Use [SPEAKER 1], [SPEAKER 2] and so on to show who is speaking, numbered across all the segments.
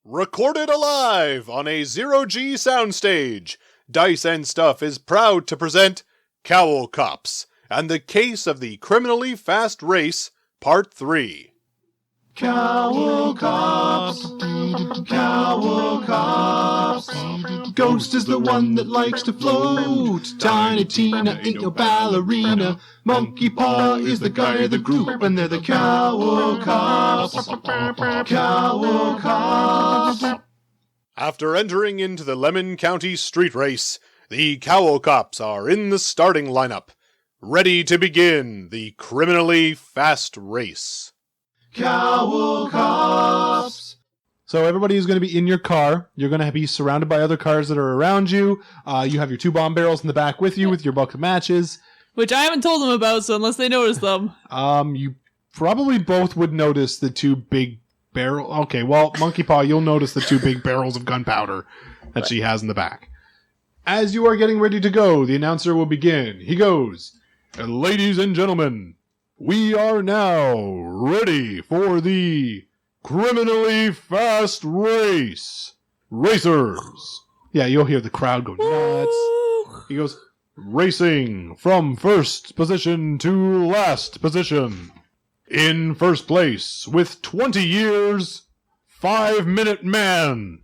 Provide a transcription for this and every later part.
[SPEAKER 1] Recorded alive on a zero-G soundstage, Dice and Stuff is proud to present Cowl Cops and the Case of the Criminally Fast Race, Part 3.
[SPEAKER 2] Cowl Cops, Cowl Cops. Ghost is the one that likes to float. Tiny Tina ain't no ballerina. Monkey Paw is the guy of the group, and they're the Cowl Cops. Cowl Cops.
[SPEAKER 1] After entering into the Lemon County street race, the Cowl Cops are in the starting lineup, ready to begin the criminally fast race.
[SPEAKER 2] Cowl Cops.
[SPEAKER 3] So everybody is going to be in your car. You're going to be surrounded by other cars that are around you. You have your 2 bomb barrels in the back with you with your bucket matches.
[SPEAKER 4] Which I haven't told them about, so unless they notice them.
[SPEAKER 3] You probably both would notice the 2 big barrels. Okay, well, Monkey Paw, you'll notice the 2 big barrels of gunpowder that she has in the back. As you are getting ready to go, the announcer will begin. He goes, "Ladies and gentlemen, we are now ready for the criminally fast race. Racers." Yeah, you'll hear the crowd go nuts. He goes, "Racing from first position to last position. In first place, with 20 years, 5-Minute Man.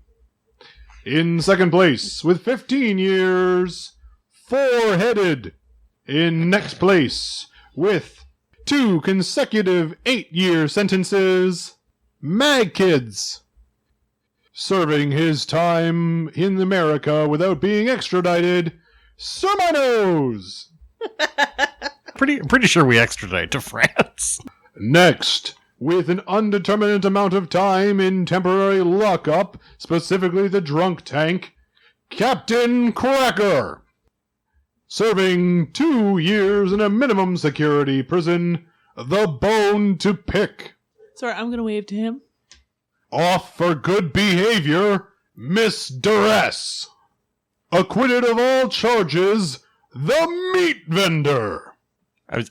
[SPEAKER 3] In second place, with 15 years, 4-Headed. In next place, with 2 consecutive 8-year sentences, Mag Kids. Serving his time in America without being extradited, Sermanos.
[SPEAKER 5] Pretty sure we extradite to France.
[SPEAKER 3] Next, with an undetermined amount of time in temporary lockup, specifically the drunk tank, Captain Cracker. Serving 2 years in a minimum security prison, the Bone to Pick.
[SPEAKER 4] Sorry, I'm going to wave to him.
[SPEAKER 3] Off for good behavior, Miss Duress. Acquitted of all charges, the Meat Vendor.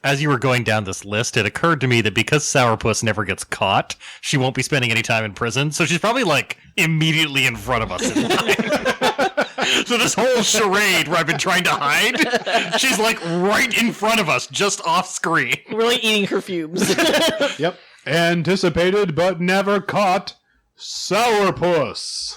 [SPEAKER 5] As you were going down this list, it occurred to me that because Sourpuss never gets caught, she won't be spending any time in prison, so she's probably, immediately in front of us in line. So this whole charade where I've been trying to hide, she's, right in front of us, just off screen.
[SPEAKER 6] Really eating her fumes.
[SPEAKER 3] Yep. Anticipated but never caught, Sourpuss.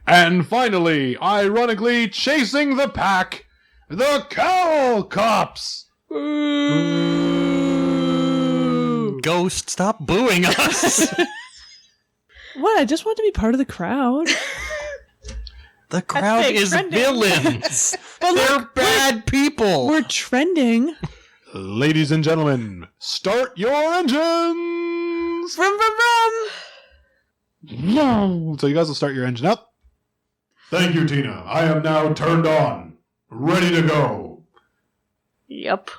[SPEAKER 3] And finally, ironically chasing the pack, the Cowl Cops.
[SPEAKER 4] Ooh.
[SPEAKER 5] Ghost, stop booing us.
[SPEAKER 4] What? I just want to be part of the crowd.
[SPEAKER 5] The crowd
[SPEAKER 6] fake
[SPEAKER 5] is
[SPEAKER 6] trending.
[SPEAKER 5] villains.
[SPEAKER 4] But
[SPEAKER 5] They're
[SPEAKER 4] look,
[SPEAKER 5] bad people.
[SPEAKER 4] We're trending.
[SPEAKER 3] Ladies and gentlemen, start your engines!
[SPEAKER 4] Vroom, vroom, vroom.
[SPEAKER 3] So you guys will start your engine up. Thank you, Tina. I am now turned on. Ready to go.
[SPEAKER 6] Yep.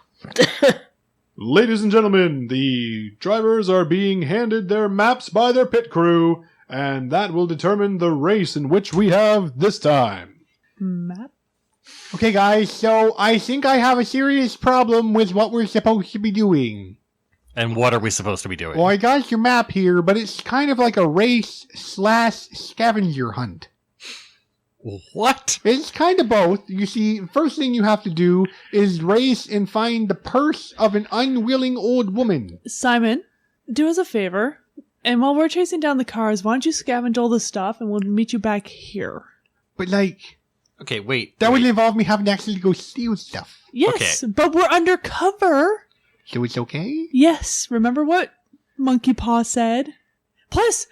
[SPEAKER 3] Ladies and gentlemen, the drivers are being handed their maps by their pit crew, and that will determine the race in which we have this time.
[SPEAKER 4] Map?
[SPEAKER 3] Okay, guys, so I think I have a serious problem with what we're supposed to be doing.
[SPEAKER 5] And what are we supposed to be doing?
[SPEAKER 3] Well, I got your map here, but it's kind of like a race/scavenger hunt.
[SPEAKER 5] What?
[SPEAKER 3] It's kind of both. You see, first thing you have to do is race and find the purse of an unwilling old woman.
[SPEAKER 4] Simon, do us a favor. And while we're chasing down the cars, why don't you scavenge all the stuff and we'll meet you back here.
[SPEAKER 3] But,
[SPEAKER 5] Okay, wait.
[SPEAKER 3] that would involve me having to actually go steal stuff.
[SPEAKER 4] Yes, but we're undercover.
[SPEAKER 3] So it's okay?
[SPEAKER 4] Yes, remember what Monkey Paw said? Plus,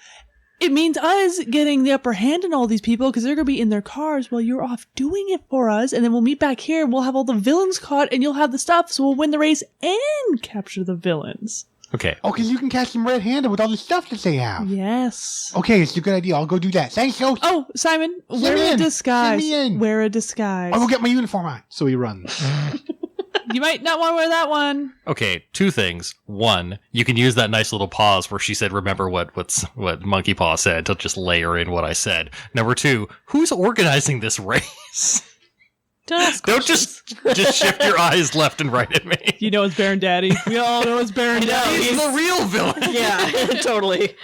[SPEAKER 4] it means us getting the upper hand on all these people because they're going to be in their cars while you're off doing it for us. And then we'll meet back here and we'll have all the villains caught and you'll have the stuff. So we'll win the race and capture the villains.
[SPEAKER 5] Okay.
[SPEAKER 3] Oh, because you can catch them red-handed with all the stuff that they have.
[SPEAKER 4] Yes.
[SPEAKER 3] Okay, it's a good idea. I'll go do that. Thanks, Ghost.
[SPEAKER 4] Oh, Simon,
[SPEAKER 3] Send
[SPEAKER 4] wear
[SPEAKER 3] me
[SPEAKER 4] a
[SPEAKER 3] in.
[SPEAKER 4] disguise.
[SPEAKER 3] Send me in.
[SPEAKER 4] Wear a disguise.
[SPEAKER 3] I'll go get my uniform on. So he runs.
[SPEAKER 4] You might not want to wear that one.
[SPEAKER 5] Okay, 2 things. 1, you can use that nice little pause where she said, remember what Monkey Paw said, to just layer in what I said. Number 2, who's organizing this race?
[SPEAKER 4] Don't ask
[SPEAKER 5] Don't
[SPEAKER 4] questions.
[SPEAKER 5] just shift your eyes left and right at me.
[SPEAKER 4] You know it's Baron Daddy. We all know it's Baron Daddy.
[SPEAKER 5] He's the real villain.
[SPEAKER 6] Yeah, totally.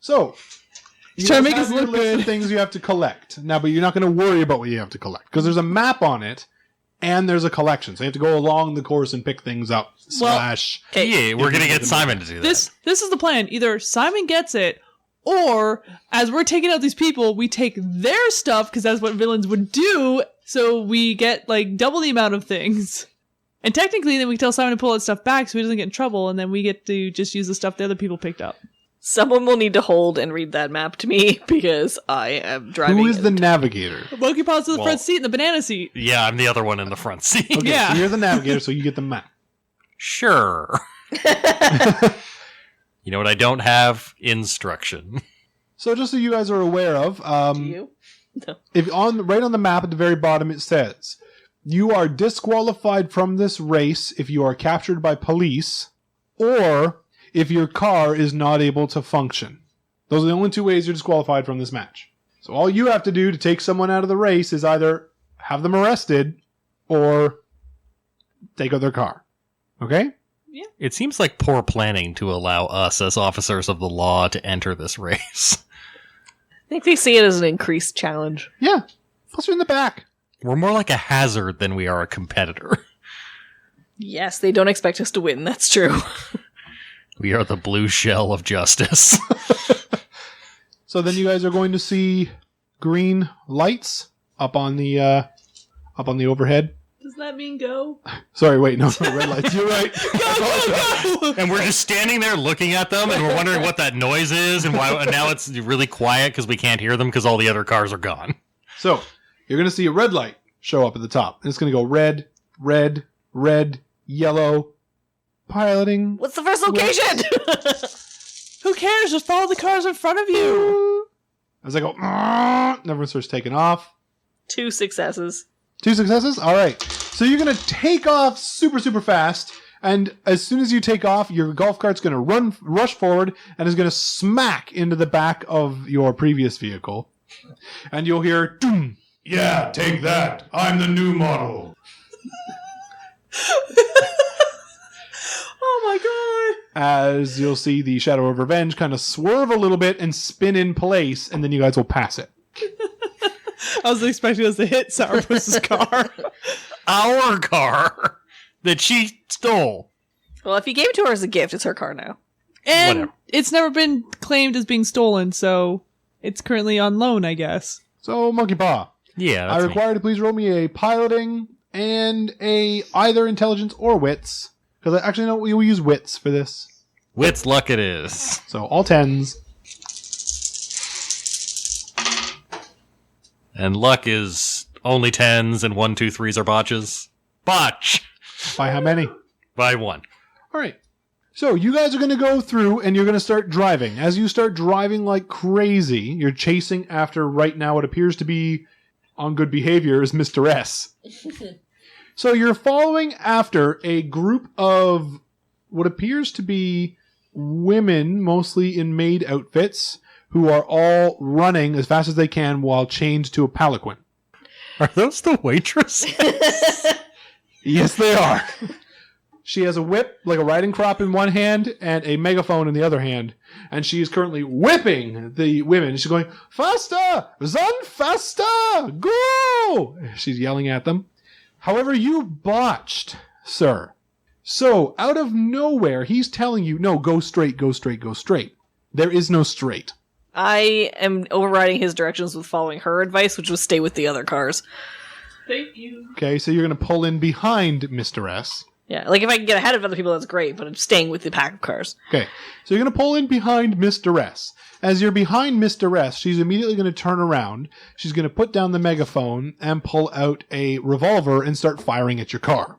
[SPEAKER 3] So, You
[SPEAKER 4] trying to
[SPEAKER 3] guys
[SPEAKER 4] make us
[SPEAKER 3] have your
[SPEAKER 4] look
[SPEAKER 3] list of
[SPEAKER 4] good.
[SPEAKER 3] things you have to collect now, but you're not going to worry about what you have to collect because there's a map on it and there's a collection. So you have to go along the course and pick things up. Slash.
[SPEAKER 5] Yeah, we're gonna get Simon to do that.
[SPEAKER 4] This is the plan. Either Simon gets it, or as we're taking out these people, we take their stuff because that's what villains would do. So we get like double the amount of things. And technically, then we tell Simon to pull that stuff back so he doesn't get in trouble, and then we get to just use the stuff the other people picked up.
[SPEAKER 6] Someone will need to hold and read that map to me because I am driving.
[SPEAKER 3] Who is the
[SPEAKER 6] it.
[SPEAKER 3] navigator?
[SPEAKER 4] Monkey Paws to the
[SPEAKER 5] Well-
[SPEAKER 4] front seat and the banana seat.
[SPEAKER 5] Yeah, I'm the other one in the front seat.
[SPEAKER 3] Okay,
[SPEAKER 4] Yeah.
[SPEAKER 3] so you're the navigator, so you get the map.
[SPEAKER 5] Sure. You know what I don't have? Instruction.
[SPEAKER 3] So just so you guys are aware of,
[SPEAKER 6] Do you?
[SPEAKER 3] if right on the map at the very bottom it says, you are disqualified from this race if you are captured by police or if your car is not able to function. Those are the only two ways you're disqualified from this match. So all you have to do to take someone out of the race is either have them arrested or take out their car. Okay?
[SPEAKER 5] It seems like poor planning to allow us as officers of the law to enter this race.
[SPEAKER 6] I think they see it as an increased challenge.
[SPEAKER 3] Yeah. Plus you're in the back.
[SPEAKER 5] We're more like a hazard than we are a competitor.
[SPEAKER 6] Yes, they don't expect us to win. That's true.
[SPEAKER 5] We are the blue shell of justice.
[SPEAKER 3] So then you guys are going to see green lights up on the overhead.
[SPEAKER 4] Does that mean go?
[SPEAKER 3] Sorry, wait, no, red lights. You're right.
[SPEAKER 5] And we're just standing there looking at them, and we're wondering what that noise is, and why. And now it's really quiet because we can't hear them because all the other cars are gone.
[SPEAKER 3] So you're going to see a red light show up at the top, and it's going to go red, red, red, yellow. Piloting.
[SPEAKER 6] What's the first location?
[SPEAKER 4] Who cares? Just follow the cars in front of you.
[SPEAKER 3] As I go, and everyone starts taking off.
[SPEAKER 6] 2 successes.
[SPEAKER 3] 2 successes? All right. So you're going to take off super, super fast. And as soon as you take off, your golf cart's going to rush forward and is going to smack into the back of your previous vehicle. And you'll hear, doom.
[SPEAKER 2] Yeah, take that. I'm the new model.
[SPEAKER 4] Oh my god.
[SPEAKER 3] As you'll see the Shadow of Revenge kind of swerve a little bit and spin in place, and then you guys will pass it.
[SPEAKER 4] I was expecting us to hit Sourpuss's car.
[SPEAKER 5] Our car that she stole.
[SPEAKER 6] Well, if you gave it to her as a gift, it's her car now.
[SPEAKER 4] And
[SPEAKER 5] Whatever.
[SPEAKER 4] it's never been claimed as being stolen, so it's currently on loan, I guess.
[SPEAKER 3] So, Monkey Paw,
[SPEAKER 5] Yeah,
[SPEAKER 3] I
[SPEAKER 5] that's me.
[SPEAKER 3] require you to please roll me a piloting and a either intelligence or wits. Because I actually know we will use wits for this.
[SPEAKER 5] Wits luck it is.
[SPEAKER 3] So all 10s.
[SPEAKER 5] And luck is only 10s and 1, 2, 3s are botches. Botch!
[SPEAKER 3] By how many?
[SPEAKER 5] By 1.
[SPEAKER 3] All right. So you guys are going to go through and you're going to start driving. As you start driving like crazy, you're chasing after right now what appears to be on good behavior is Mr. S. So you're following after a group of what appears to be women, mostly in maid outfits, who are all running as fast as they can while chained to a palanquin.
[SPEAKER 5] Are those the waitresses?
[SPEAKER 3] Yes, they are. She has a whip, like a riding crop in one hand, and a megaphone in the other hand. And she is currently whipping the women. She's going, faster! Run faster! Go! She's yelling at them. However, you botched, sir. So, out of nowhere, he's telling you, no, go straight, go straight, go straight. There is no straight.
[SPEAKER 6] I am overriding his directions with following her advice, which was stay with the other cars.
[SPEAKER 4] Thank you.
[SPEAKER 3] Okay, so you're going to pull in behind Mr. S.
[SPEAKER 6] Yeah, like if I can get ahead of other people, that's great, but I'm staying with the pack of cars.
[SPEAKER 3] Okay, so you're going to pull in behind Mr. S. As you're behind Mr. S, she's immediately going to turn around. She's going to put down the megaphone and pull out a revolver and start firing at your car.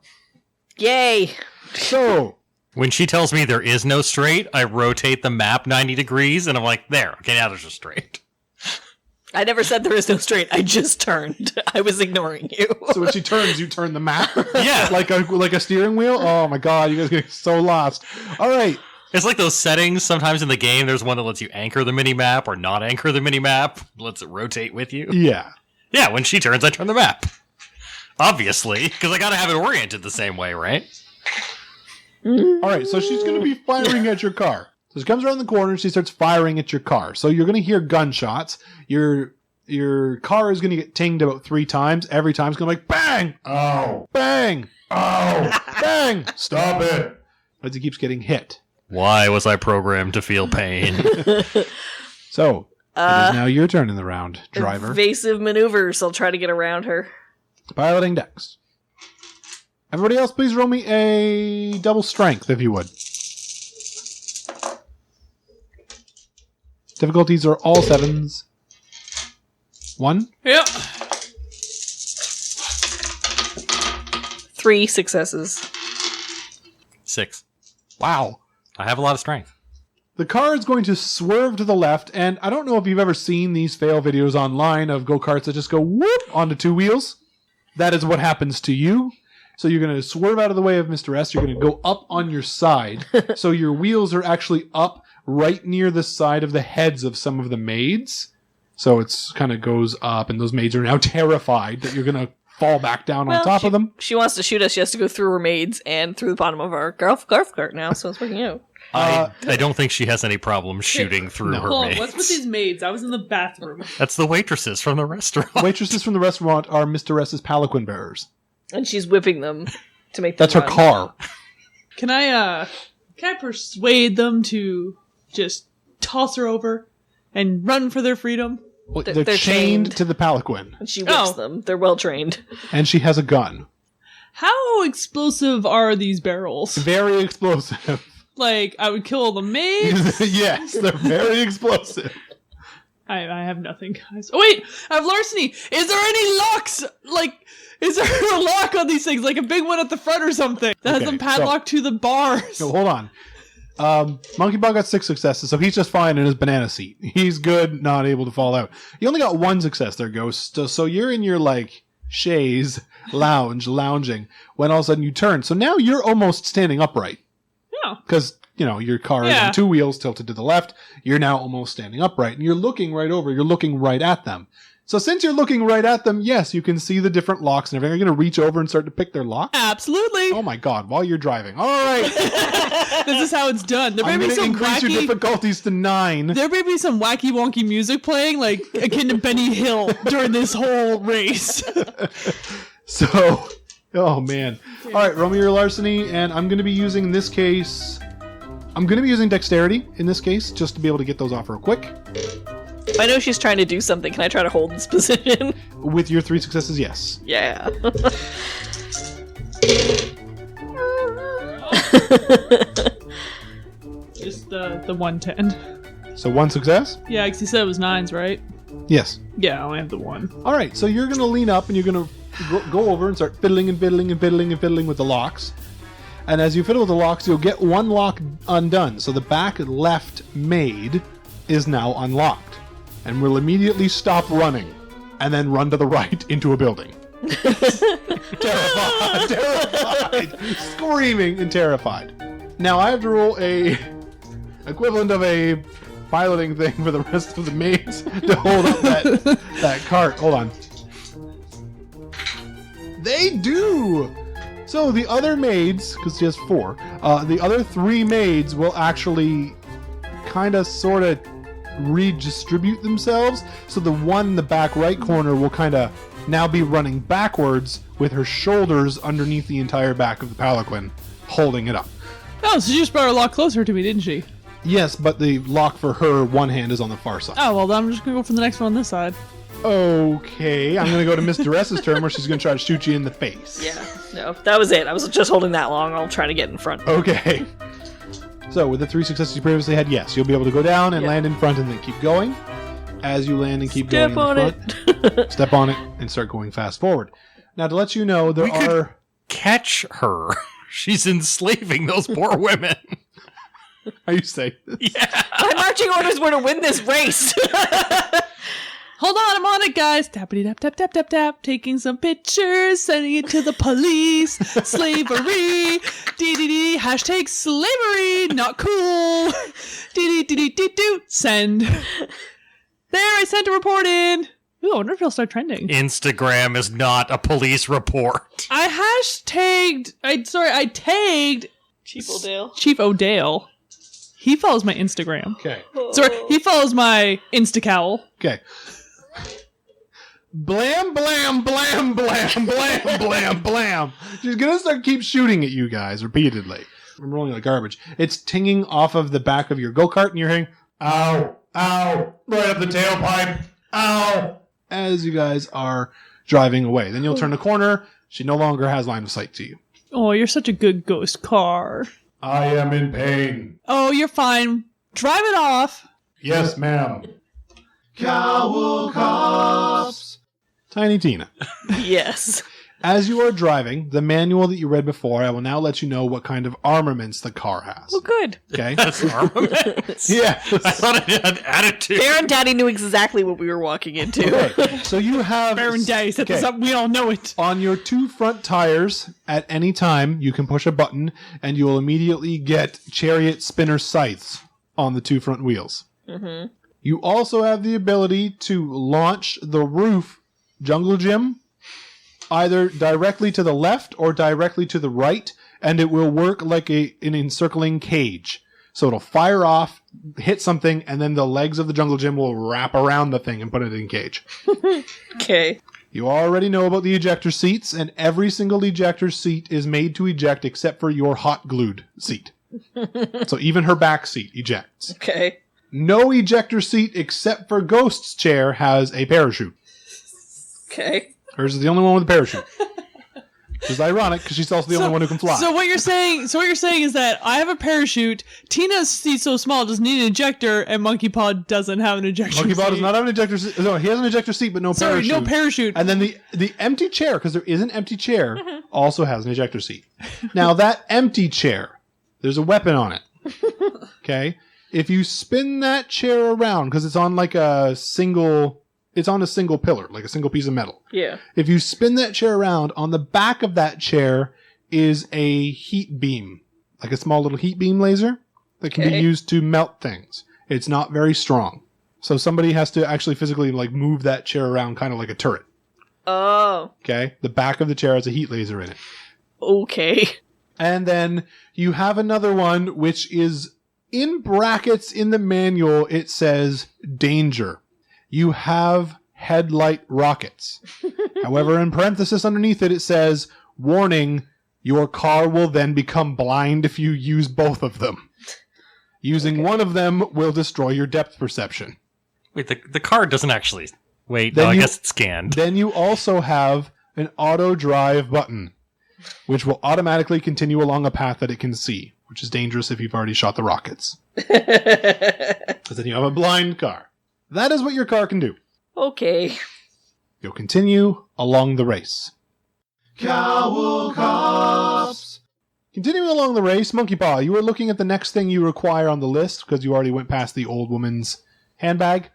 [SPEAKER 6] Yay!
[SPEAKER 3] So,
[SPEAKER 5] When she tells me there is no straight, I rotate the map 90 degrees, and I'm like, there. Okay, now there's a straight.
[SPEAKER 6] I never said there is no straight. I just turned. I was ignoring you.
[SPEAKER 3] so when she turns, you turn the map.
[SPEAKER 5] Yeah.
[SPEAKER 3] like a steering wheel. Oh my god, you guys get so lost. All right.
[SPEAKER 5] It's like those settings sometimes in the game. There's one that lets you anchor the mini-map or not anchor the mini-map. Lets it rotate with you.
[SPEAKER 3] Yeah.
[SPEAKER 5] Yeah, when she turns, I turn the map. Obviously, because I gotta have it oriented the same way, right?
[SPEAKER 3] All right. So she's going to be firing at your car. So she comes around the corner and she starts firing at your car. So you're going to hear gunshots. Your car is going to get tinged about 3 times. Every time it's going to be like, bang! Oh! Bang! Oh! Bang!
[SPEAKER 2] Stop it.
[SPEAKER 3] As it keeps getting hit.
[SPEAKER 5] Why was I programmed to feel pain?
[SPEAKER 3] So, it is now your turn in the round, driver.
[SPEAKER 6] Evasive maneuvers. I'll try to get around her.
[SPEAKER 3] Piloting Dex. Everybody else, please roll me a double strength, if you would. Difficulties are all 7s. 1.
[SPEAKER 4] Yep.
[SPEAKER 6] 3 successes.
[SPEAKER 5] 6.
[SPEAKER 3] Wow.
[SPEAKER 5] I have a lot of strength.
[SPEAKER 3] The car is going to swerve to the left, and I don't know if you've ever seen these fail videos online of go-karts that just go whoop onto 2 wheels. That is what happens to you. So you're going to swerve out of the way of Mr. S. You're going to go up on your side. So your wheels are actually up right near the side of the heads of some of the maids. So it's kind of goes up, and those maids are now terrified that you're going to fall back down on top of them.
[SPEAKER 6] She wants to shoot us. She has to go through her maids and through the bottom of our golf cart now, so it's working out.
[SPEAKER 5] I don't think she has any problem shooting through her
[SPEAKER 4] Hold on,
[SPEAKER 5] maids.
[SPEAKER 4] what's with these maids? I was in the bathroom.
[SPEAKER 5] That's the waitresses from the restaurant.
[SPEAKER 3] Waitresses from the restaurant are Mr. S's palanquin bearers.
[SPEAKER 6] And she's whipping them to make them
[SPEAKER 3] That's her
[SPEAKER 6] run.
[SPEAKER 3] car.
[SPEAKER 4] Can I persuade them to just toss her over and run for their freedom?
[SPEAKER 3] Well,
[SPEAKER 6] They're
[SPEAKER 3] they're
[SPEAKER 6] chained.
[SPEAKER 3] chained to the palanquin,
[SPEAKER 6] And she whips them. They're well trained.
[SPEAKER 3] and she has a gun.
[SPEAKER 4] How explosive are these barrels?
[SPEAKER 3] Very explosive.
[SPEAKER 4] Like, I would kill the maids.
[SPEAKER 3] Yes, they're very explosive.
[SPEAKER 4] I have nothing, guys. Oh, wait! I have larceny! Is there any locks? Like, is there a lock on these things? Like a big one at the front or something that has
[SPEAKER 3] Okay,
[SPEAKER 4] them padlocked to the bars?
[SPEAKER 3] So hold on. Monkey Ball got 6 successes, so he's just fine in his banana seat. He's good, not able to fall out. You only got 1 success there, Ghost. So you're in your, like, chaise lounging, when all of a sudden you turn. So now you're almost standing upright.
[SPEAKER 4] Yeah.
[SPEAKER 3] Because, you know, your car is
[SPEAKER 4] Yeah.
[SPEAKER 3] on 2 wheels tilted to the left. You're now almost standing upright. And you're looking right over. You're looking right at them. So since you're looking right at them, yes, you can see the different locks and everything. Are you going to reach over and start to pick their lock?
[SPEAKER 4] Absolutely.
[SPEAKER 3] Oh my god, while you're driving. All right.
[SPEAKER 4] This is how it's done. There may
[SPEAKER 3] I'm
[SPEAKER 4] be
[SPEAKER 3] going to
[SPEAKER 4] some
[SPEAKER 3] increase your
[SPEAKER 4] wacky...
[SPEAKER 3] difficulties to 9.
[SPEAKER 4] There may be some wacky wonky music playing, like akin to Benny Hill during this whole race.
[SPEAKER 3] So, oh man. All right, roll me your larceny, and I'm going to be using, in this case, I'm going to be using dexterity in this case, just to be able to get those off real quick.
[SPEAKER 6] If I know she's trying to do something, can I try to hold this position?
[SPEAKER 3] With your 3 successes, yes.
[SPEAKER 6] Yeah.
[SPEAKER 4] Just the 110.
[SPEAKER 3] So 1 success?
[SPEAKER 4] Yeah, because you said it was 9s, right?
[SPEAKER 3] Yes.
[SPEAKER 4] Yeah, I only have the 1.
[SPEAKER 3] All right, so you're going to lean up and you're going to go over and start fiddling and fiddling and fiddling and fiddling with the locks. And as you fiddle with the locks, you'll get 1 lock undone. So the back left maid is now unlocked. And will immediately stop running and then run to the right into a building. Terrified, screaming and terrified. Now I have to roll a equivalent of a piloting thing for the rest of the maids to hold up that cart. Hold on. They do! So the other maids, because she has 4, the other 3 maids will actually kind of sort of redistribute themselves. So the one in the back right corner will kind of now be running backwards with her shoulders underneath the entire back of the palanquin, holding it up.
[SPEAKER 4] Oh, so she just brought her lock closer to me, didn't she?
[SPEAKER 3] Yes, but the lock for her one hand is on the far side.
[SPEAKER 4] Oh, well, then I'm just going to go for the next one on this side.
[SPEAKER 3] Okay, I'm going to go to Mr. S's turn where she's going to try to shoot you in the face.
[SPEAKER 6] Yeah. No, that was it. I was just holding that long. I'll try to get in front.
[SPEAKER 3] Okay. So, with the 3 successes you previously had, yes, you'll be able to go down and
[SPEAKER 6] Yeah.
[SPEAKER 3] land in front and then keep going. As you land and keep
[SPEAKER 6] Step
[SPEAKER 3] going in
[SPEAKER 6] on
[SPEAKER 3] the front, step on it and start going fast forward. Now, to let you know, there
[SPEAKER 5] We could-
[SPEAKER 3] are...
[SPEAKER 5] Catch her. She's enslaving those poor women.
[SPEAKER 3] Are you saying this?
[SPEAKER 6] My marching orders were to win this race.
[SPEAKER 4] Hold on, I'm on it, guys. Tappity tap tap tap tap tap. Taking some pictures, sending it to the police. Slavery. DDD. Hashtag slavery. Not cool. DDD. Send. There, I sent a report in. Ooh, I wonder if it'll start trending.
[SPEAKER 5] Instagram is not a police report.
[SPEAKER 4] I tagged
[SPEAKER 6] Chief O'Dale.
[SPEAKER 4] Chief O'Dale. He follows my Instagram.
[SPEAKER 3] Okay.
[SPEAKER 4] Sorry, he follows my Instacowl.
[SPEAKER 3] Okay. Blam, blam, blam, blam, blam, blam, blam. She's gonna keep shooting at you guys repeatedly. I'm rolling like garbage. It's tinging off of the back of your go-kart, and you're hearing, ow, ow, right up the tailpipe, ow, as you guys are driving away. Then you'll turn the corner. She no longer has line of sight to you.
[SPEAKER 4] Oh, you're such a good ghost car.
[SPEAKER 3] I am in pain.
[SPEAKER 4] Oh, you're fine. Drive it off.
[SPEAKER 3] Yes, ma'am. Cowl Cops. Tiny Tina.
[SPEAKER 6] Yes.
[SPEAKER 3] As you are driving, the manual that you read before, I will now let you know what kind of armaments the car has.
[SPEAKER 6] Oh, good.
[SPEAKER 3] Okay?
[SPEAKER 5] That's armament.
[SPEAKER 3] Yeah.
[SPEAKER 5] I thought it had attitude.
[SPEAKER 6] Baron Daddy knew exactly what we were walking into.
[SPEAKER 3] Okay. So you have...
[SPEAKER 4] Baron Daddy set this up. We all know it.
[SPEAKER 3] On your 2 front tires, at any time, you can push a button, and you will immediately get chariot spinner scythes on the 2 front wheels.
[SPEAKER 6] Mm-hmm.
[SPEAKER 3] You also have the ability to launch the roof jungle gym either directly to the left or directly to the right, and it will work like an encircling cage. So it'll fire off, hit something, and then the legs of the jungle gym will wrap around the thing and put it in cage.
[SPEAKER 6] Okay.
[SPEAKER 3] You already know about the ejector seats, and every single ejector seat is made to eject except for your hot glued seat. So even her back seat ejects.
[SPEAKER 6] Okay.
[SPEAKER 3] No ejector seat except for Ghost's chair has a parachute.
[SPEAKER 6] Okay.
[SPEAKER 3] Hers is the only one with a parachute. Which is ironic because she's also the only one who can fly.
[SPEAKER 4] So what you're saying is that I have a parachute, Tina's seat's so small doesn't need an ejector, and Monkey Paw doesn't have an ejector
[SPEAKER 3] Monkey Paw
[SPEAKER 4] seat.
[SPEAKER 3] does not have an ejector seat. No, he has an ejector seat, but no
[SPEAKER 4] Sorry,
[SPEAKER 3] parachute.
[SPEAKER 4] no parachute.
[SPEAKER 3] And then the empty chair, because there is an empty chair, also has an ejector seat. Now, that empty chair, there's a weapon on it. Okay? If you spin that chair around, because it's on like a single... It's on a single pillar, like a single piece of metal.
[SPEAKER 6] Yeah.
[SPEAKER 3] If you spin that chair around, on the back of that chair is a heat beam, like a small little heat beam laser that can be used to melt things. It's not very strong. So somebody has to actually physically like move that chair around kind of like a turret.
[SPEAKER 6] Oh.
[SPEAKER 3] Okay? The back of the chair has a heat laser in it.
[SPEAKER 6] Okay.
[SPEAKER 3] And then you have another one, which is in brackets in the manual, it says danger. You have headlight rockets. However, in parenthesis underneath it, it says, warning, your car will then become blind if you use both of them. Using one of them will destroy your depth perception.
[SPEAKER 5] Wait, the car doesn't actually... Wait,
[SPEAKER 3] Then
[SPEAKER 5] no, I
[SPEAKER 3] you-
[SPEAKER 5] guess it's scanned.
[SPEAKER 3] Then you also have an auto drive button, which will automatically continue along a path that it can see, which is dangerous if you've already shot the rockets. Because then you have a blind car. That is what your car can do.
[SPEAKER 6] Okay.
[SPEAKER 3] You'll continue along the race. Cowl Cops! Continuing along the race, Monkey Paw, you are looking at the next thing you require on the list, because you already went past the old woman's handbag.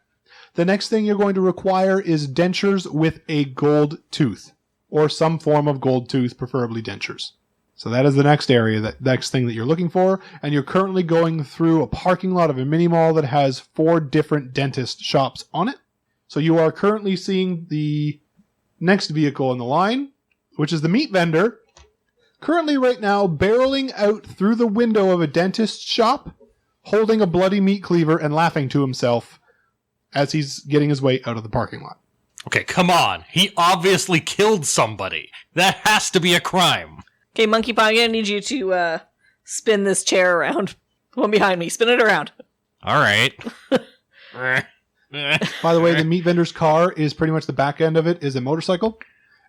[SPEAKER 3] The next thing you're going to require is dentures with a gold tooth, or some form of gold tooth, preferably dentures. So that is the next area, that next thing that you're looking for, and you're currently going through a parking lot of a mini mall that has 4 different dentist shops on it. So you are currently seeing the next vehicle in the line, which is the meat vendor, currently right now barreling out through the window of a dentist shop, holding a bloody meat cleaver and laughing to himself as he's getting his way out of the parking lot.
[SPEAKER 5] Okay, come on. He obviously killed somebody. That has to be a crime.
[SPEAKER 6] Okay, Monkey Paw, I'm gonna need you to spin this chair around. The one behind me. Spin it around.
[SPEAKER 5] All right.
[SPEAKER 3] By the way, the meat vendor's car is pretty much the back end of it is a motorcycle,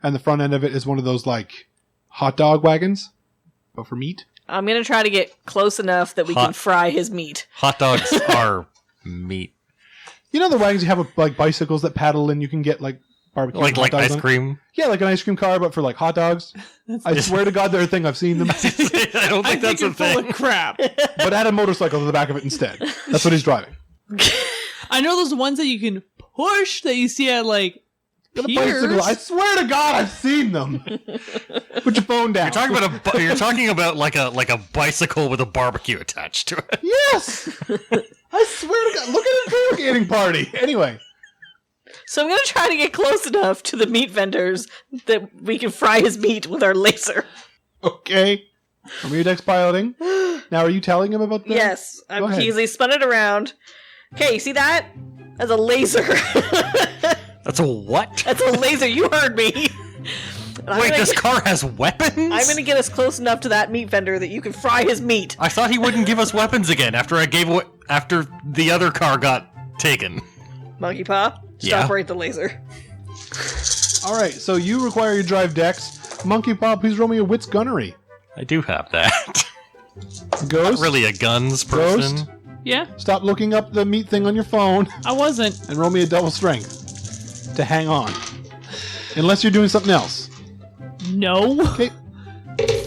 [SPEAKER 3] and the front end of it is one of those like hot dog wagons, but for meat.
[SPEAKER 6] I'm gonna try to get close enough that we can fry his meat.
[SPEAKER 5] Hot dogs are meat.
[SPEAKER 3] You know the wagons you have with like bicycles that paddle and you can get like barbecue
[SPEAKER 5] Like
[SPEAKER 3] hot dogs
[SPEAKER 5] ice
[SPEAKER 3] on it?
[SPEAKER 5] cream.
[SPEAKER 3] Yeah, like an ice cream car, but for like hot dogs. I swear to God, they're a thing. I've seen them.
[SPEAKER 5] I don't think that's a
[SPEAKER 4] you're full
[SPEAKER 5] thing.
[SPEAKER 4] of crap.
[SPEAKER 3] But add a motorcycle to the back of it instead. That's what he's driving.
[SPEAKER 4] I know those ones that you can push that you see at like
[SPEAKER 3] Got a
[SPEAKER 4] piers.
[SPEAKER 3] bicycle. I swear to God, I've seen them. Put your phone down.
[SPEAKER 5] You're talking about like a bicycle with a barbecue attached to it.
[SPEAKER 3] Yes! I swear to God. Look at his tailgating party. Anyway.
[SPEAKER 6] So I'm gonna try to get close enough to the meat vendors that we can fry his meat with our laser.
[SPEAKER 3] Okay. From your dex piloting. Now, are you telling him about that?
[SPEAKER 6] Yes,
[SPEAKER 3] Go ahead.
[SPEAKER 6] he spun it around. Okay, you see that? That's a laser.
[SPEAKER 5] That's a what?
[SPEAKER 6] That's a laser. You heard me.
[SPEAKER 5] Wait, this car has weapons?
[SPEAKER 6] I'm gonna get us close enough to that meat vendor that you can fry his meat.
[SPEAKER 5] I thought he wouldn't give us weapons again after after the other car got taken.
[SPEAKER 6] Monkey Paw, stop right the laser.
[SPEAKER 3] All right, so you require your drive dex. Monkey Paw, please roll me a wits gunnery.
[SPEAKER 5] I do have that.
[SPEAKER 3] Ghost,
[SPEAKER 5] Not really a guns person.
[SPEAKER 3] Ghost?
[SPEAKER 4] Yeah,
[SPEAKER 3] Stop looking up the meat thing on your phone
[SPEAKER 4] I wasn't.
[SPEAKER 3] and roll me a double strength to hang on. Unless you're doing something else.
[SPEAKER 4] No.
[SPEAKER 3] Okay.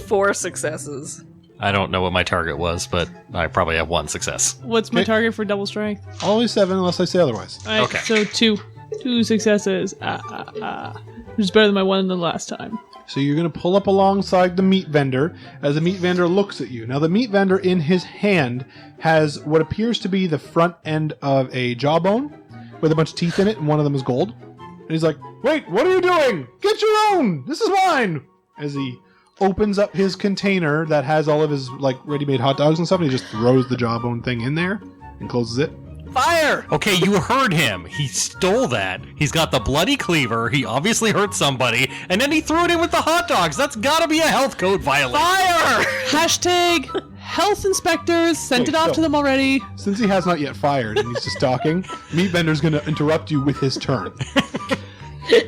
[SPEAKER 6] 4 successes.
[SPEAKER 5] I don't know what my target was, but I probably have 1 success.
[SPEAKER 4] What's my
[SPEAKER 3] Okay.
[SPEAKER 4] target for double strength?
[SPEAKER 3] Always 7 unless I say otherwise.
[SPEAKER 4] All right,
[SPEAKER 5] Okay.
[SPEAKER 4] so 2 successes. Which is better than my 1 than last time.
[SPEAKER 3] So you're going to pull up alongside the meat vendor as the meat vendor looks at you. Now, the meat vendor in his hand has what appears to be the front end of a jawbone with a bunch of teeth in it, and one of them is gold. And he's like, "Wait, what are you doing? Get your own! This is mine!" As he opens up his container that has all of his like ready-made hot dogs and stuff, and he just throws the jawbone thing in there and closes it.
[SPEAKER 6] Fire!
[SPEAKER 5] Okay, you heard him. He stole that. He's got the bloody cleaver. He obviously hurt somebody, and then he threw it in with the hot dogs. That's gotta be a health code violation.
[SPEAKER 6] Fire!
[SPEAKER 4] Hashtag health inspectors. Sent
[SPEAKER 3] Wait,
[SPEAKER 4] it off
[SPEAKER 3] so-
[SPEAKER 4] to them already.
[SPEAKER 3] Since he has not yet fired and he's just talking, meat vendor's going to interrupt you with his turn.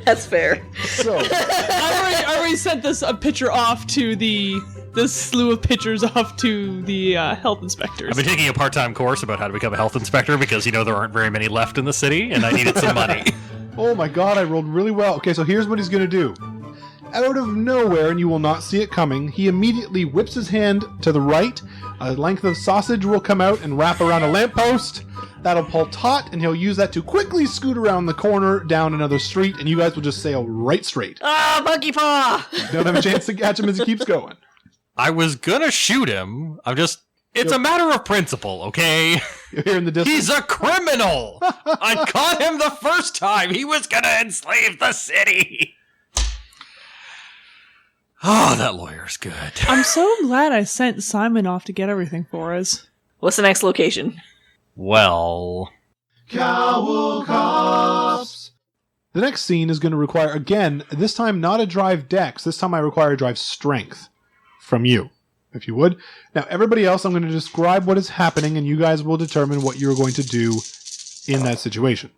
[SPEAKER 6] That's fair.
[SPEAKER 3] So,
[SPEAKER 4] I already sent this picture off to this slew of pictures off to the health inspectors.
[SPEAKER 5] I've been taking a part-time course about how to become a health inspector because, there aren't very many left in the city, and I needed some money.
[SPEAKER 3] oh my god, I rolled really well. Okay, so here's what he's going to do. Out of nowhere, and you will not see it coming, he immediately whips his hand to the right. A length of sausage will come out and wrap around a lamppost. That'll pull taut, and he'll use that to quickly scoot around the corner down another street, and you guys will just sail right straight.
[SPEAKER 6] Ah, Monkey Paw!
[SPEAKER 3] Don't have a chance to catch him as he keeps going.
[SPEAKER 5] I was gonna shoot him. It's a matter of principle, okay?
[SPEAKER 3] You're here in the distance.
[SPEAKER 5] He's a criminal! I caught him the first time. He was gonna enslave the city. Oh, that lawyer's good.
[SPEAKER 4] I'm so glad I sent Simon off to get everything for us.
[SPEAKER 6] What's the next location?
[SPEAKER 5] Well,
[SPEAKER 2] Cowl Cops.
[SPEAKER 3] The next scene is going to require, again, this time not a drive dex. This time I require a drive strength from you, if you would. Now, everybody else, I'm going to describe what is happening, and you guys will determine what you're going to do in that situation.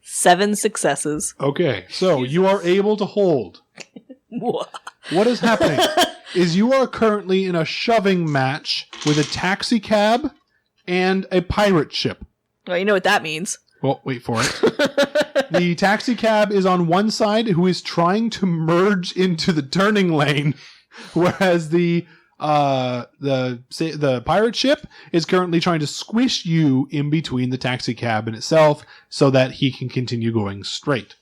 [SPEAKER 6] 7 successes.
[SPEAKER 3] Okay, so you are able to hold. What is happening is you are currently in a shoving match with a taxi cab and a pirate ship.
[SPEAKER 6] Well, you know what that means.
[SPEAKER 3] Well, wait for it. The taxi cab is on one side, who is trying to merge into the turning lane, whereas the pirate ship is currently trying to squish you in between the taxi cab and itself so that he can continue going straight.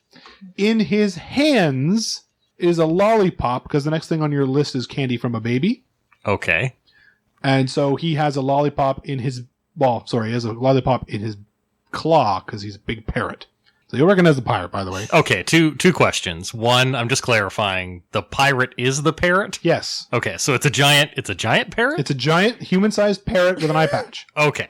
[SPEAKER 3] In his hands is a lollipop, because the next thing on your list is candy from a baby.
[SPEAKER 5] okay.
[SPEAKER 3] And so he has a lollipop in his... Well, sorry, he has a lollipop in his claw, because he's a big parrot. So you'll recognize the pirate, by the way.
[SPEAKER 5] Okay, two questions. One, I'm just clarifying. The pirate is the parrot?
[SPEAKER 3] Yes.
[SPEAKER 5] Okay, so it's a giant parrot?
[SPEAKER 3] It's a giant, human-sized parrot with an eye patch.
[SPEAKER 5] Okay.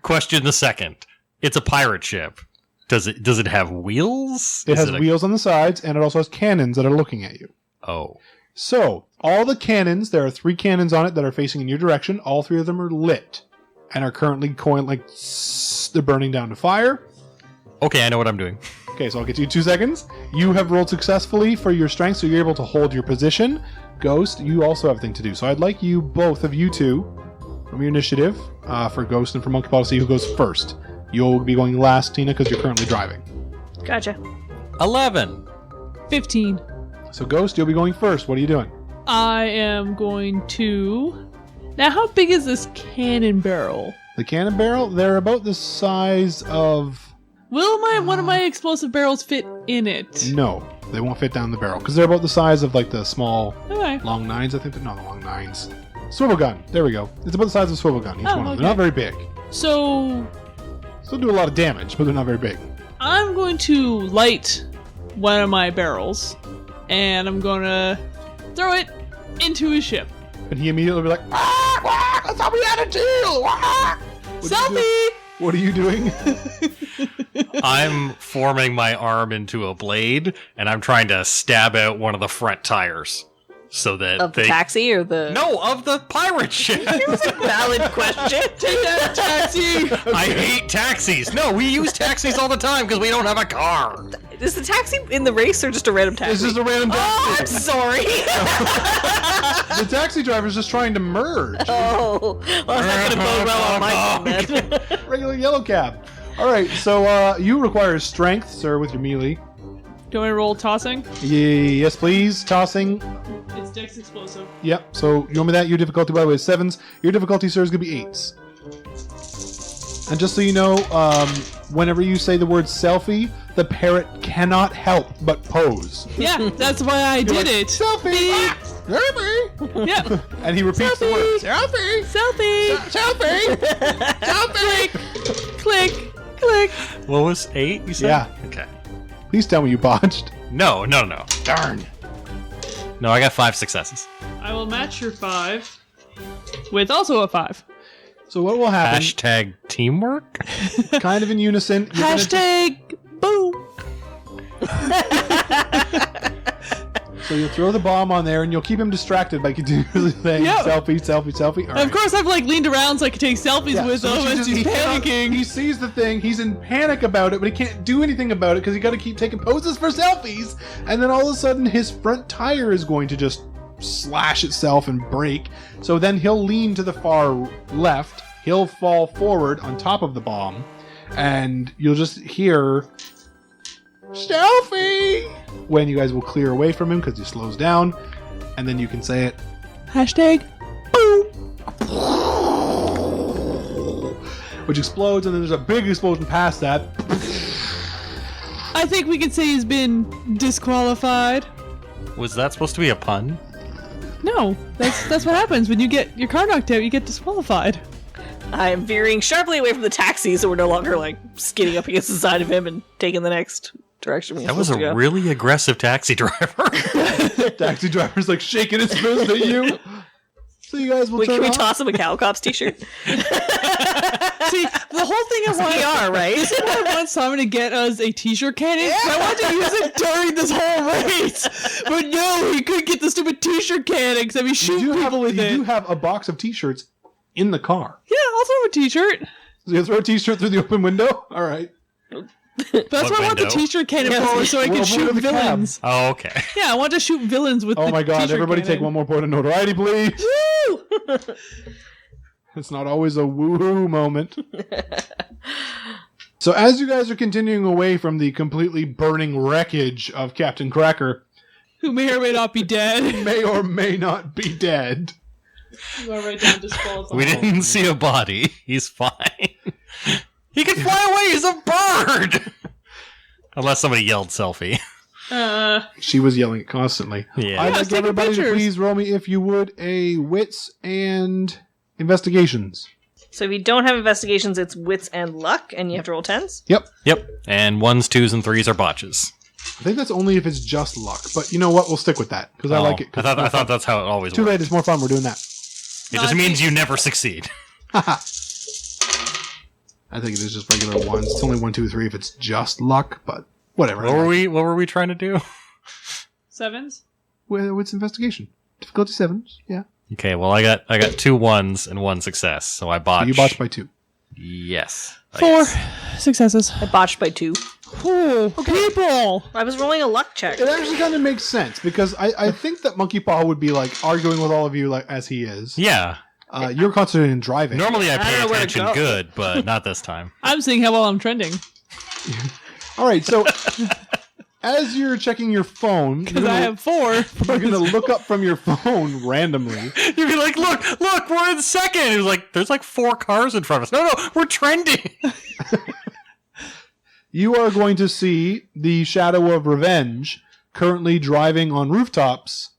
[SPEAKER 5] Question the second. It's a pirate ship. Does it have wheels?
[SPEAKER 3] It has wheels on the sides, and it also has cannons that are looking at you.
[SPEAKER 5] Oh.
[SPEAKER 3] So, all the cannons, there are 3 cannons on it that are facing in your direction. All 3 of them are lit and are currently going like they're burning down to fire.
[SPEAKER 5] Okay, I know what I'm doing.
[SPEAKER 3] Okay, so I'll get you 2 seconds. You have rolled successfully for your strength, so you're able to hold your position. Ghost, you also have a thing to do. So I'd like you, both of you two, from your initiative, for Ghost and for Monkey Paw, to see who goes first. You'll be going last, Tina, because you're currently driving.
[SPEAKER 6] Gotcha.
[SPEAKER 5] 11.
[SPEAKER 4] 15.
[SPEAKER 3] So Ghost, you'll be going first. What are you doing?
[SPEAKER 4] I am going to... Now, how big is this cannon barrel?
[SPEAKER 3] The cannon barrel, they're about the size of...
[SPEAKER 4] Will one of my explosive barrels fit in it?
[SPEAKER 3] No, they won't fit down the barrel, because they're about the size of like the small
[SPEAKER 4] Okay.
[SPEAKER 3] long nines. I think they're not the long nines. Swivel gun. There we go. It's about the size of a swivel gun, each
[SPEAKER 4] Oh,
[SPEAKER 3] one of them.
[SPEAKER 4] okay.
[SPEAKER 3] They're not very big.
[SPEAKER 4] So,
[SPEAKER 3] Still do a lot of damage, but they're not very big.
[SPEAKER 4] I'm going to light one of my barrels, and I'm going to throw it into his ship.
[SPEAKER 3] And he immediately will be like, "Ah, ah, tell me how to deal!
[SPEAKER 4] Selfie!
[SPEAKER 3] What are you doing?
[SPEAKER 5] I'm forming my arm into a blade, and I'm trying to stab out one of the front tires. So that
[SPEAKER 6] Of the taxi or the...
[SPEAKER 5] No, of the pirate ship!
[SPEAKER 6] It was a valid question.
[SPEAKER 4] Take that taxi!
[SPEAKER 5] I hate taxis! No, we use taxis all the time because we don't have a car!
[SPEAKER 6] Is the taxi in the race or just a random taxi?
[SPEAKER 3] This is a random
[SPEAKER 6] Oh, I'm
[SPEAKER 3] taxi.
[SPEAKER 6] sorry.
[SPEAKER 3] The taxi driver's just trying to merge.
[SPEAKER 6] Oh, well, that's not going to bode well on my team then.
[SPEAKER 3] Regular yellow cab. All right, so you require strength, sir, with your melee.
[SPEAKER 4] Do I roll tossing?
[SPEAKER 3] Yes, please. Tossing.
[SPEAKER 4] It's Dex explosive.
[SPEAKER 3] Yep. So you want me that? Your difficulty, by the way, is 7s. Your difficulty, sir, is going to be 8s. And just so you know, whenever you say the word selfie, the parrot cannot help but pose.
[SPEAKER 4] Yeah, that's why I did it.
[SPEAKER 3] Selfie! Selfie!
[SPEAKER 4] Yeah.
[SPEAKER 3] And he repeats the word. Selfie!
[SPEAKER 4] Selfie!
[SPEAKER 3] Selfie! Selfie!
[SPEAKER 4] Click! Click!
[SPEAKER 5] What was 8, you said?
[SPEAKER 3] Yeah.
[SPEAKER 5] Okay.
[SPEAKER 3] Please tell me you botched.
[SPEAKER 5] No.
[SPEAKER 3] Darn.
[SPEAKER 5] No, I got 5 successes.
[SPEAKER 4] I will match your 5 with also a 5.
[SPEAKER 3] So what will happen,
[SPEAKER 5] Hashtag teamwork?
[SPEAKER 3] kind of in unison, you're gonna
[SPEAKER 4] Hashtag boom!
[SPEAKER 3] so you'll throw the bomb on there and you'll keep him distracted by continually saying
[SPEAKER 4] Yep.
[SPEAKER 3] selfie, selfie, selfie. All
[SPEAKER 4] Of course, I've like leaned around so I could take selfies
[SPEAKER 3] Yeah,
[SPEAKER 4] with
[SPEAKER 3] so
[SPEAKER 4] him
[SPEAKER 3] what you
[SPEAKER 4] as
[SPEAKER 3] just-
[SPEAKER 4] he's
[SPEAKER 3] he cannot-
[SPEAKER 4] panicking.
[SPEAKER 3] He sees the thing, he's in panic about it, but he can't do anything about it because he got to keep taking poses for selfies. And then all of a sudden, his front tire is going to just slash itself and break. So then he'll lean to the far left, he'll fall forward on top of the bomb, and you'll just hear selfie when you guys will clear away from him because he slows down, and then you can say it.
[SPEAKER 4] Hashtag boom!
[SPEAKER 3] Which explodes, and then there's a big explosion past that.
[SPEAKER 4] I think we can say he's been disqualified.
[SPEAKER 5] Was that supposed to be a pun?
[SPEAKER 4] No, that's what happens when you get your car knocked out. You get disqualified.
[SPEAKER 6] I am veering sharply away from the taxi so we're no longer like skidding up against the side of him and taking the next direction we're
[SPEAKER 5] That was
[SPEAKER 6] supposed to
[SPEAKER 5] a
[SPEAKER 6] go.
[SPEAKER 5] really aggressive taxi driver.
[SPEAKER 3] Taxi driver's like shaking his fist at you. So you guys will
[SPEAKER 6] Wait,
[SPEAKER 3] turn
[SPEAKER 6] can we
[SPEAKER 3] off?
[SPEAKER 6] toss him a Cowl Cops t-shirt?
[SPEAKER 4] See, the whole thing I want.
[SPEAKER 6] We are, right?
[SPEAKER 4] This is why I want Simon to get us a t-shirt cannon. I want to use it during this whole race. But no, he couldn't get the stupid t-shirt cannon because I'd be shooting people with
[SPEAKER 3] you
[SPEAKER 4] it.
[SPEAKER 3] do have a box of t-shirts in the car.
[SPEAKER 4] Yeah, I'll throw a t-shirt.
[SPEAKER 3] So you throw a t-shirt through the open window? All right.
[SPEAKER 4] But that's
[SPEAKER 5] What
[SPEAKER 4] why I want the
[SPEAKER 5] window?
[SPEAKER 4] t-shirt cannon for, so I
[SPEAKER 3] Well,
[SPEAKER 4] can
[SPEAKER 3] open
[SPEAKER 4] shoot
[SPEAKER 3] the cab.
[SPEAKER 4] villains.
[SPEAKER 5] Oh, okay.
[SPEAKER 4] Yeah, I want to shoot villains with
[SPEAKER 3] Oh
[SPEAKER 4] the
[SPEAKER 3] my god,
[SPEAKER 4] t-shirt
[SPEAKER 3] everybody
[SPEAKER 4] cannon.
[SPEAKER 3] take one more point of notoriety, please.
[SPEAKER 6] Woo!
[SPEAKER 3] It's not always a woo moment. So as you guys are continuing away from the completely burning wreckage of Captain Cracker,
[SPEAKER 4] Who may or may not be dead.
[SPEAKER 3] may or may not be dead.
[SPEAKER 4] You are right down disqualified.
[SPEAKER 5] We didn't see a body. He's fine. He can fly away. He's a bird. Unless somebody yelled selfie.
[SPEAKER 3] She was yelling it constantly.
[SPEAKER 5] Yeah.
[SPEAKER 3] I'd
[SPEAKER 4] I was
[SPEAKER 3] like
[SPEAKER 4] taking
[SPEAKER 3] everybody to
[SPEAKER 4] pictures.
[SPEAKER 3] please roll me, if you would, a wits and investigations.
[SPEAKER 6] So if you don't have investigations, it's wits and luck, and you have to roll 10s?
[SPEAKER 3] Yep.
[SPEAKER 5] Yep. And 1s, 2s, and 3s are botches.
[SPEAKER 3] I think that's only if it's just luck. But you know what? We'll stick with that because I like it.
[SPEAKER 5] I thought that's how it always
[SPEAKER 3] Too
[SPEAKER 5] works.
[SPEAKER 3] late. It's more fun. We're doing that.
[SPEAKER 5] It just means you never succeed.
[SPEAKER 3] I think it is just regular ones. It's only 1, 2, 3 if it's just luck, but whatever.
[SPEAKER 5] What were we trying to do?
[SPEAKER 4] Sevens?
[SPEAKER 3] Well, it's investigation. Difficulty 7s. Yeah.
[SPEAKER 5] Okay, well I got 2 1s and 1 success, so I botched.
[SPEAKER 3] You botched by 2.
[SPEAKER 5] Yes.
[SPEAKER 4] 4 successes.
[SPEAKER 6] I botched by 2.
[SPEAKER 4] Ooh, people!
[SPEAKER 6] I was rolling a luck check.
[SPEAKER 3] It actually kind of makes sense because I think that Monkey Paw would be like arguing with all of you like as he is.
[SPEAKER 5] Yeah.
[SPEAKER 3] You're concentrating on driving.
[SPEAKER 5] Normally I
[SPEAKER 6] don't
[SPEAKER 5] pay
[SPEAKER 6] know where to
[SPEAKER 5] attention
[SPEAKER 6] go.
[SPEAKER 5] good, but not this time.
[SPEAKER 4] I'm seeing how well I'm trending.
[SPEAKER 3] All right, so as you're checking your phone,
[SPEAKER 4] Because I have 4.
[SPEAKER 3] you're gonna look up from your phone randomly.
[SPEAKER 5] You'd be like, look, we're in second. It was like, there's like 4 cars in front of us. No, we're trending.
[SPEAKER 3] You are going to see the Shadow of Revenge currently driving on rooftops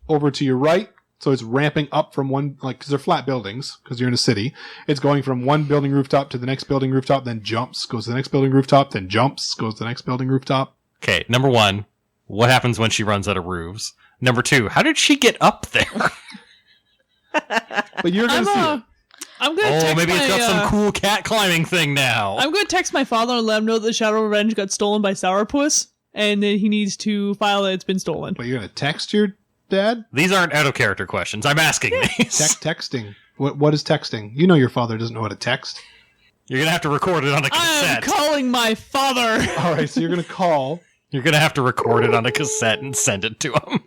[SPEAKER 3] over to your right. So it's ramping up from one, like, because they're flat buildings, because you're in a city. It's going from one building rooftop to the next building rooftop, then jumps, goes to the next building rooftop, then jumps, goes to the next building rooftop.
[SPEAKER 5] Okay, number 1, what happens when she runs out of roofs? Number 2, how did she get up there?
[SPEAKER 3] But you're going to see it.
[SPEAKER 4] I'm gonna text
[SPEAKER 5] maybe it's got some cool cat climbing thing now.
[SPEAKER 4] I'm gonna text my father and let him know that the Shadow Revenge got stolen by Sourpuss, and then he needs to file that it's been stolen.
[SPEAKER 3] But you're going to text your dad?
[SPEAKER 5] These aren't out of character questions. I'm asking these.
[SPEAKER 3] Texting. What is texting? You know your father doesn't know how to text.
[SPEAKER 5] You're going to have to record it on a
[SPEAKER 4] I'm
[SPEAKER 5] cassette.
[SPEAKER 4] calling my father.
[SPEAKER 3] All right, so you're going to call.
[SPEAKER 5] You're going to have to record it on a cassette and send it to him.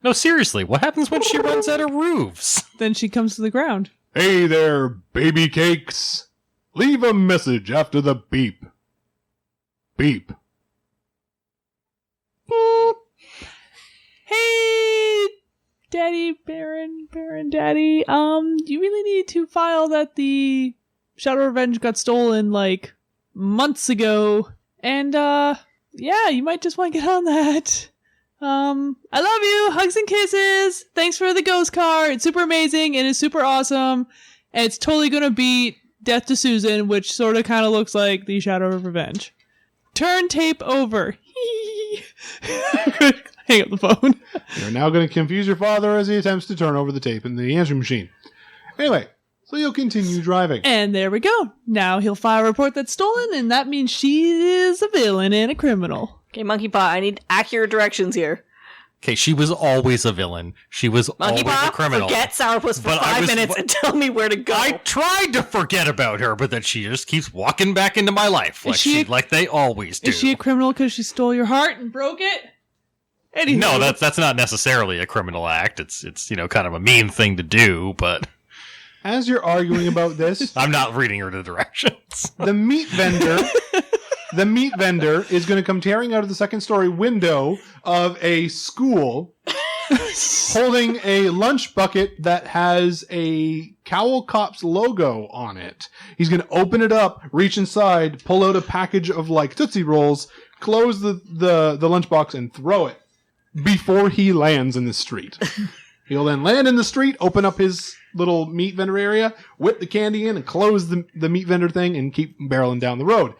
[SPEAKER 5] No, seriously, what happens when she runs out of roofs?
[SPEAKER 4] Then she comes to the ground.
[SPEAKER 3] Hey there, baby cakes. Leave a message after the beep. Beep.
[SPEAKER 4] Boop. Hey, Daddy, Baron, Daddy. You really need to file that the Shadow Revenge got stolen, like, months ago. And, yeah, you might just want to get on that. I love you. Hugs and kisses. Thanks for the ghost car. It's super amazing and it's super awesome. And it's totally gonna beat Death to Susan, which sort of kind of looks like the Shadow of Revenge. Turn tape over. Hang up the phone.
[SPEAKER 3] You're now going to confuse your father as he attempts to turn over the tape in the answering machine. Anyway, so you'll continue driving.
[SPEAKER 4] And there we go. Now he'll file a report that's stolen, and that means she is a villain and a criminal.
[SPEAKER 6] Okay, Monkey Paw, I need accurate directions here.
[SPEAKER 5] Okay, she was always a villain. She was
[SPEAKER 6] Monkey
[SPEAKER 5] always
[SPEAKER 6] Paw,
[SPEAKER 5] a criminal.
[SPEAKER 6] forget Sourpuss for
[SPEAKER 5] But I
[SPEAKER 6] 5
[SPEAKER 5] was-
[SPEAKER 6] minutes and tell me where to go.
[SPEAKER 5] I tried to forget about her, but then she just keeps walking back into my life like they always do.
[SPEAKER 4] Is she a criminal because she stole your heart and broke it? Anywho.
[SPEAKER 5] No, that's not necessarily a criminal act. It's kind of a mean thing to do, but
[SPEAKER 3] As you're arguing about this,
[SPEAKER 5] I'm not reading her the directions.
[SPEAKER 3] the meat vendor is going to come tearing out of the second story window of a school holding a lunch bucket that has a Cowl Cops logo on it. He's going to open it up, reach inside, pull out a package of like Tootsie Rolls, close the lunchbox and throw it before he lands in the street. He'll then land in the street, open up his little meat vendor area, whip the candy in and close the meat vendor thing and keep barreling down the road.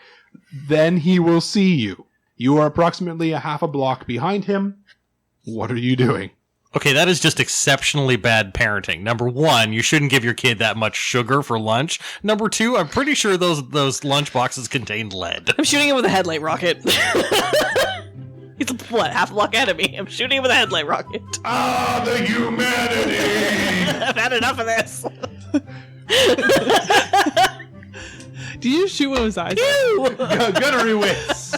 [SPEAKER 3] Then he will see you. You are approximately a half a block behind him. What are you doing?
[SPEAKER 5] Okay, that is just exceptionally bad parenting. Number one, you shouldn't give your kid that much sugar for lunch. Number two, I'm pretty sure those lunch boxes contained lead.
[SPEAKER 6] I'm shooting him with a headlight rocket. He's half a block ahead of me. I'm shooting him with a headlight rocket.
[SPEAKER 3] Ah, the humanity!
[SPEAKER 6] I've had enough of this.
[SPEAKER 4] Do you shoot one of his eyes?
[SPEAKER 3] Gunnery wits!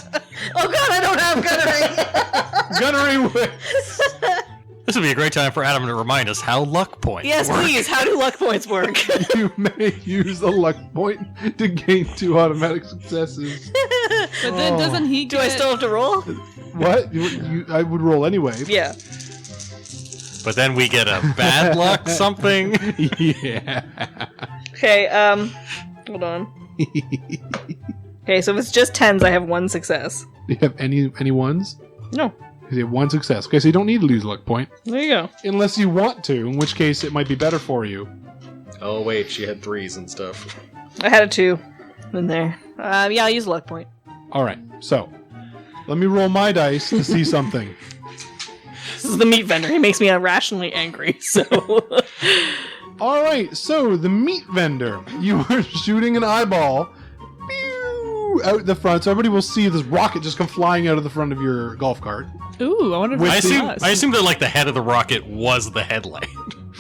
[SPEAKER 6] Oh god, I don't have gunnery.
[SPEAKER 3] Gunnery wits!
[SPEAKER 5] This would be a great time for Adam to remind us how luck points
[SPEAKER 6] Yes,
[SPEAKER 5] work.
[SPEAKER 6] please. How do luck points work?
[SPEAKER 3] You may use a luck point to gain 2 automatic successes.
[SPEAKER 4] But then doesn't he
[SPEAKER 6] Do I still have to roll?
[SPEAKER 3] What? I would roll anyway.
[SPEAKER 6] Yeah.
[SPEAKER 5] But then we get a bad luck something.
[SPEAKER 3] Yeah.
[SPEAKER 6] Okay, hold on. Okay, so if it's just 10s, I have 1 success.
[SPEAKER 3] Do you have any ones?
[SPEAKER 6] No.
[SPEAKER 3] You have 1 success. Okay, so you don't need to lose a luck point.
[SPEAKER 6] There you go.
[SPEAKER 3] Unless you want to, in which case it might be better for you.
[SPEAKER 1] Oh wait, she had 3s and stuff.
[SPEAKER 6] I had a 2 in there. Yeah, I'll use a luck point.
[SPEAKER 3] Alright, so let me roll my dice to see something.
[SPEAKER 6] This is the meat vendor. He makes me irrationally angry, so...
[SPEAKER 3] Alright, so the meat vendor. You are shooting an eyeball pew, out the front, so everybody will see this rocket just come flying out of the front of your golf cart.
[SPEAKER 4] Ooh, I wonder if
[SPEAKER 5] I
[SPEAKER 4] it's us.
[SPEAKER 5] assume that like the head of the rocket was the headlight.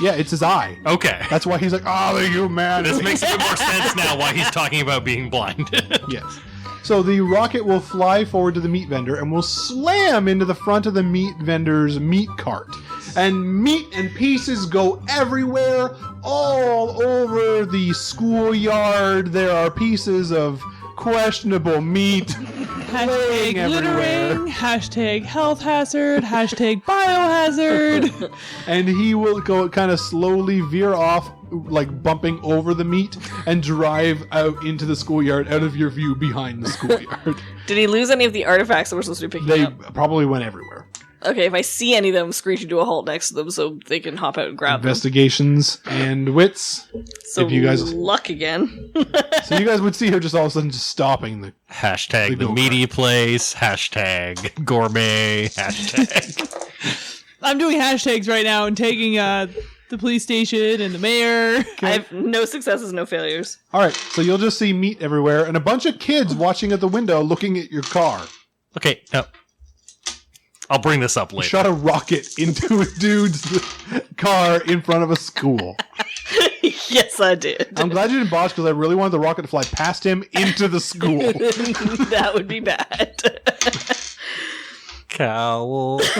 [SPEAKER 3] Yeah, it's his eye.
[SPEAKER 5] Okay.
[SPEAKER 3] That's why he's like, oh, the humanity.
[SPEAKER 5] This makes a bit more sense now why he's talking about being blinded.
[SPEAKER 3] Yes. So the rocket will fly forward to the meat vendor and will slam into the front of the meat vendor's meat cart. And meat and pieces go everywhere, all over the schoolyard. There are pieces of questionable meat laying
[SPEAKER 4] Hashtag
[SPEAKER 3] everywhere.
[SPEAKER 4] littering, hashtag health hazard, hashtag biohazard.
[SPEAKER 3] And he will go kind of slowly veer off, like bumping over the meat, and drive out into the schoolyard, out of your view behind the schoolyard.
[SPEAKER 6] Did he lose any of the artifacts that we're supposed to be picking
[SPEAKER 3] They
[SPEAKER 6] up?
[SPEAKER 3] probably went everywhere.
[SPEAKER 6] Okay, if I see any of them, screeching to a halt next to them so they can hop out and grab them.
[SPEAKER 3] Investigations and wits.
[SPEAKER 6] So
[SPEAKER 3] if you guys-
[SPEAKER 6] luck again.
[SPEAKER 3] So you guys would see her just all of a sudden just stopping the...
[SPEAKER 5] Hashtag the
[SPEAKER 3] go-kart.
[SPEAKER 5] meaty place. Hashtag gourmet. Hashtag.
[SPEAKER 4] I'm doing hashtags right now and tagging the police station and the mayor.
[SPEAKER 6] I have no successes, no failures.
[SPEAKER 3] All right, so you'll just see meat everywhere and a bunch of kids watching at the window looking at your car.
[SPEAKER 5] Okay, no. I'll bring this up later.
[SPEAKER 3] Shot a rocket into a dude's car in front of a school.
[SPEAKER 6] Yes, I did.
[SPEAKER 3] I'm glad you didn't botch because I really wanted the rocket to fly past him into the school.
[SPEAKER 6] That would be bad.
[SPEAKER 5] Cowl.
[SPEAKER 3] It's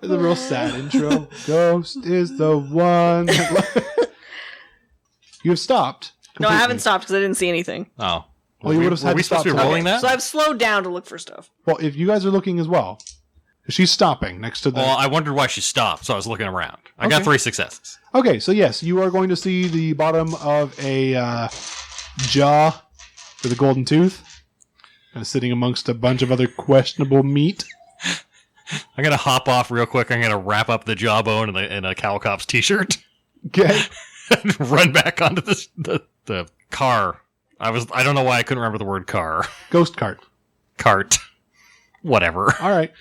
[SPEAKER 3] a real sad intro. Ghost is the one. You've stopped.
[SPEAKER 6] No, I
[SPEAKER 3] completely.
[SPEAKER 6] haven't stopped because I didn't see anything.
[SPEAKER 5] Oh.
[SPEAKER 3] Well, you would have
[SPEAKER 5] Were
[SPEAKER 3] had
[SPEAKER 5] we
[SPEAKER 3] to stop
[SPEAKER 5] supposed to be
[SPEAKER 3] to
[SPEAKER 5] rolling that?
[SPEAKER 6] So I've slowed down to look for stuff.
[SPEAKER 3] Well, if you guys are looking as well, she's stopping next to the.
[SPEAKER 5] Well, I wondered why she stopped, so I was looking around. I got
[SPEAKER 3] Okay.
[SPEAKER 5] 3 successes.
[SPEAKER 3] Okay, so yes, you are going to see the bottom of a jaw with a golden tooth, and sitting amongst a bunch of other questionable meat.
[SPEAKER 5] I'm going to hop off real quick. I'm going to wrap up the jawbone in a Cowl Cops t-shirt
[SPEAKER 3] Okay.
[SPEAKER 5] and run back onto the car. I don't know why I couldn't remember the word car.
[SPEAKER 3] Ghost cart.
[SPEAKER 5] Cart. Whatever.
[SPEAKER 3] All right.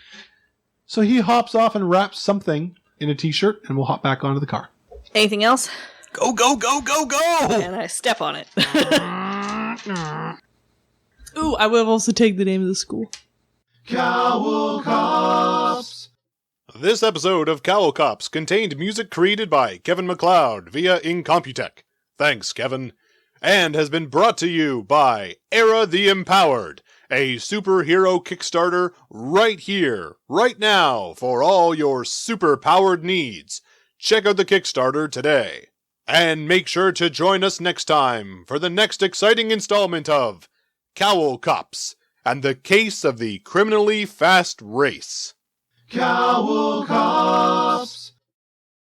[SPEAKER 3] So he hops off and wraps something in a t-shirt, and we'll hop back onto the car.
[SPEAKER 6] Anything else?
[SPEAKER 5] Go, go, go, go, go!
[SPEAKER 6] And I step on it.
[SPEAKER 4] Ooh, I would have also taken the name of the school.
[SPEAKER 2] Cowl Cops.
[SPEAKER 1] This episode of Cowl Cops contained music created by Kevin MacLeod via Incompetech. Thanks, Kevin. And has been brought to you by Era the Empowered, a superhero Kickstarter right here, right now, for all your super-powered needs. Check out the Kickstarter today. And make sure to join us next time for the next exciting installment of Cowl Cops and the Case of the Criminally Fast Race.
[SPEAKER 2] Cowl Cops.